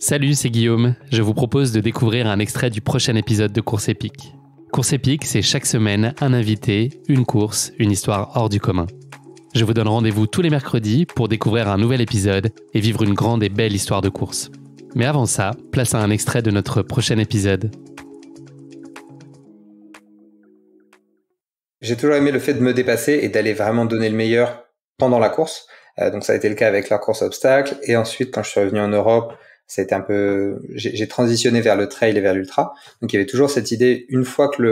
Salut, c'est Guillaume. Je vous propose de découvrir un extrait du prochain épisode de Course épique. Course épique, c'est chaque semaine un invité, une course, une histoire hors du commun. Je vous donne rendez-vous tous les mercredis pour découvrir un nouvel épisode et vivre une grande et belle histoire de course. Mais avant ça, place à un extrait de notre prochain épisode. J'ai toujours aimé le fait de me dépasser et d'aller vraiment donner le meilleur pendant la course. Donc ça a été le cas avec la course obstacle. Et ensuite, quand je suis revenu en Europe, c'était un peu, j'ai transitionné vers le trail et vers l'ultra. Donc il y avait toujours cette idée, une fois que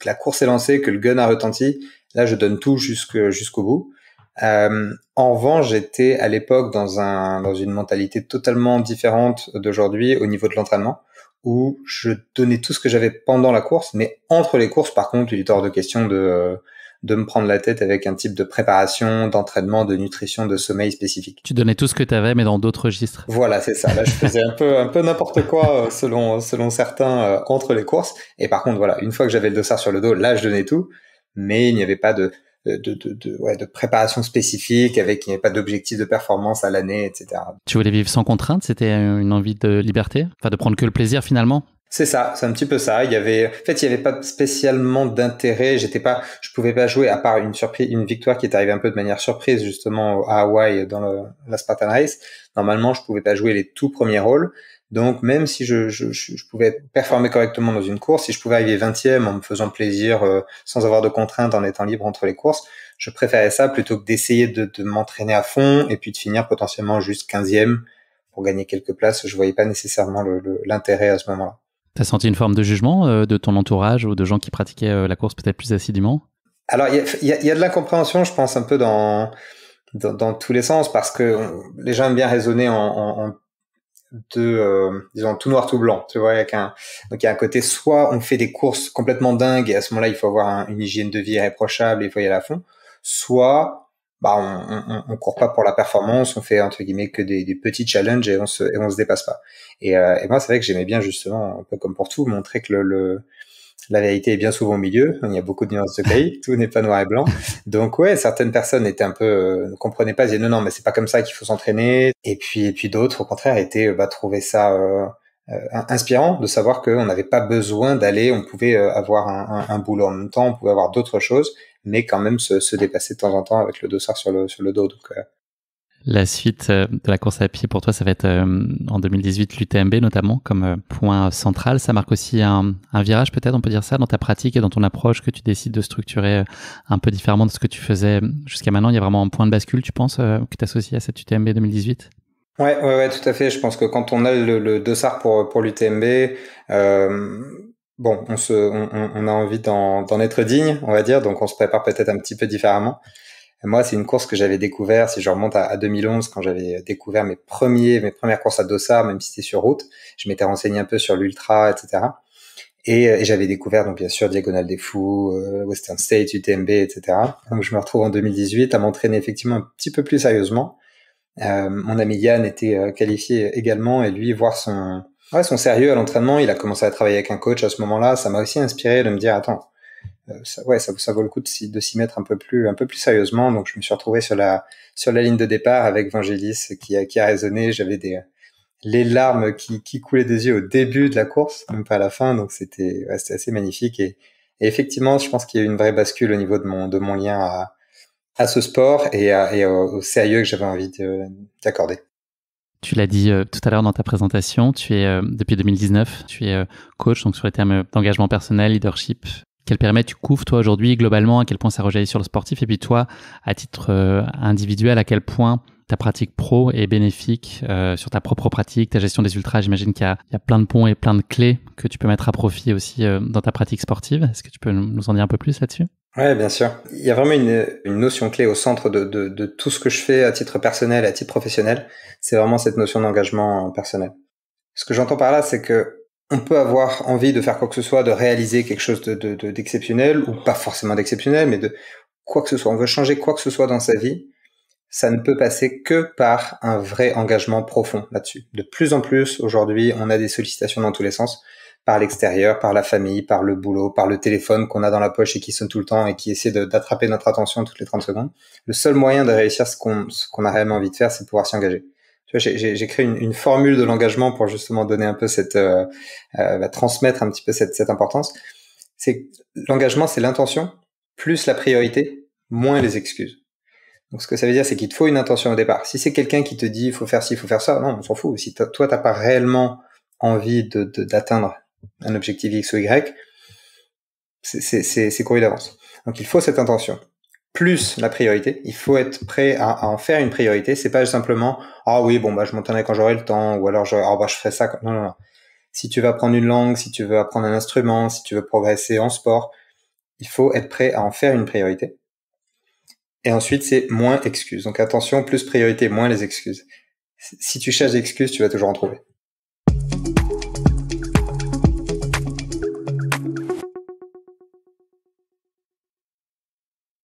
la course est lancée, que le gun a retenti, là je donne tout jusqu'au bout. En revanche, j'étais à l'époque dans une mentalité totalement différente d'aujourd'hui au niveau de l'entraînement, où je donnais tout ce que j'avais pendant la course, mais entre les courses, par contre, il était hors de question de me prendre la tête avec un type de préparation, d'entraînement, de nutrition, de sommeil spécifique. Tu donnais tout ce que tu avais, mais dans d'autres registres. Voilà, c'est ça. Là, je faisais un peu n'importe quoi selon certains entre les courses. Et par contre, voilà, une fois que j'avais le dossard sur le dos, là, je donnais tout, mais il n'y avait pas de préparation spécifique, il n'y avait pas d'objectif de performance à l'année, etc. Tu voulais vivre sans contrainte, c'était une envie de liberté, enfin de prendre que le plaisir finalement. C'est ça, c'est un petit peu ça. Il y avait pas spécialement d'intérêt. Je pouvais pas jouer à part une victoire qui est arrivée un peu de manière surprise justement à Hawaï dans la Spartan Race. Normalement, je pouvais pas jouer les tout premiers rôles. Donc même si je pouvais performer correctement dans une course, si je pouvais arriver 20e en me faisant plaisir sans avoir de contraintes, en étant libre entre les courses, je préférais ça plutôt que d'essayer de m'entraîner à fond et puis de finir potentiellement juste 15e pour gagner quelques places. Je voyais pas nécessairement l'intérêt à ce moment-là. T'as senti une forme de jugement de ton entourage ou de gens qui pratiquaient la course peut-être plus assidûment? Alors il y a de l'incompréhension, je pense, un peu dans tous les sens, parce que les gens aiment bien raisonner en disons tout noir tout blanc, tu vois. Donc il y a un côté, soit on fait des courses complètement dingues et à ce moment-là il faut avoir une hygiène de vie irréprochable et il faut y aller à fond, soit on court pas pour la performance, on fait entre guillemets que des petits challenges et on se dépasse pas. Et moi c'est vrai que j'aimais bien justement, un peu comme pour tout, montrer que la vérité est bien souvent au milieu. Il y a beaucoup de nuances de gris. Tout n'est pas noir et blanc. Donc ouais, certaines personnes étaient un peu ne comprenaient pas, disaient non mais c'est pas comme ça qu'il faut s'entraîner. Et puis d'autres au contraire trouvaient ça inspirant de savoir qu'on n'avait pas besoin d'aller, on pouvait avoir un boulot en même temps, on pouvait avoir d'autres choses, mais quand même se dépasser de temps en temps avec le dossard sur le dos. Donc La suite de la course à pied pour toi, ça va être en 2018 l'UTMB notamment comme point central. Ça marque aussi un virage peut-être, on peut dire ça, dans ta pratique et dans ton approche que tu décides de structurer un peu différemment de ce que tu faisais jusqu'à maintenant. Il y a vraiment un point de bascule, tu penses, que tu associes à cette UTMB 2018? Ouais, tout à fait. Je pense que quand on a le dossard pour l'UTMB, on a envie d'en être digne, on va dire, donc on se prépare peut-être un petit peu différemment. Moi, c'est une course que j'avais découvert, si je remonte à 2011, quand j'avais découvert mes premières courses à dossard, même si c'était sur route. Je m'étais renseigné un peu sur l'ultra, etc. Et j'avais découvert, donc bien sûr, Diagonale des Fous, Western States, UTMB, etc. Donc je me retrouve en 2018 à m'entraîner effectivement un petit peu plus sérieusement. Mon ami Yann était qualifié également, et lui, voir son sérieux à l'entraînement, il a commencé à travailler avec un coach à ce moment-là. Ça m'a aussi inspiré de me dire, attends, ça vaut le coup de s'y mettre un peu plus sérieusement. Donc je me suis retrouvé sur la ligne de départ avec Vangelis qui a raisonné. J'avais les larmes qui coulaient des yeux au début de la course, même pas à la fin. Donc c'était assez magnifique, et effectivement, je pense qu'il y a eu une vraie bascule au niveau de mon lien à ce sport et au sérieux que j'avais envie d'accorder. Tu l'as dit tout à l'heure dans ta présentation, tu es depuis 2019, tu es coach, donc sur les termes d'engagement personnel, leadership. Quel périmètre tu couvres toi aujourd'hui globalement, à quel point ça rejaillit sur le sportif, et puis toi, à titre individuel, à quel point ta pratique pro est bénéfique sur ta propre pratique, ta gestion des ultras. J'imagine qu'il y a plein de ponts et plein de clés que tu peux mettre à profit aussi dans ta pratique sportive. Est-ce que tu peux nous en dire un peu plus là-dessus? Ouais, bien sûr. Il y a vraiment une notion clé au centre de tout ce que je fais à titre personnel et à titre professionnel. C'est vraiment cette notion d'engagement personnel. Ce que j'entends par là, c'est que on peut avoir envie de faire quoi que ce soit, de réaliser quelque chose d'exceptionnel, ou pas forcément d'exceptionnel, mais de quoi que ce soit. On veut changer quoi que ce soit dans sa vie. Ça ne peut passer que par un vrai engagement profond là-dessus. De plus en plus, aujourd'hui, on a des sollicitations dans tous les sens, par l'extérieur, par la famille, par le boulot, par le téléphone qu'on a dans la poche et qui sonne tout le temps et qui essaie d'attraper notre attention toutes les 30 secondes. Le seul moyen de réussir ce qu'on a réellement envie de faire, c'est de pouvoir s'y engager. j'ai créé une formule de l'engagement pour justement donner un peu transmettre un petit peu cette importance. C'est l'engagement, c'est l'intention plus la priorité moins les excuses. Donc ce que ça veut dire, c'est qu'il te faut une intention au départ. Si c'est quelqu'un qui te dit il faut faire ci, il faut faire ça, non, on s'en fout. Si toi t'as pas réellement envie d'atteindre un objectif X ou Y, c'est couru d'avance. Donc il faut cette intention plus la priorité. Il faut être prêt à en faire une priorité. C'est pas simplement ah oui bon je m'entraînerai quand j'aurai le temps, ou alors je ferai ça. Non. Si tu veux apprendre une langue, si tu veux apprendre un instrument, si tu veux progresser en sport, il faut être prêt à en faire une priorité. Et ensuite, c'est moins excuses. Donc attention, plus priorité, moins les excuses. Si tu cherches des excuses, tu vas toujours en trouver.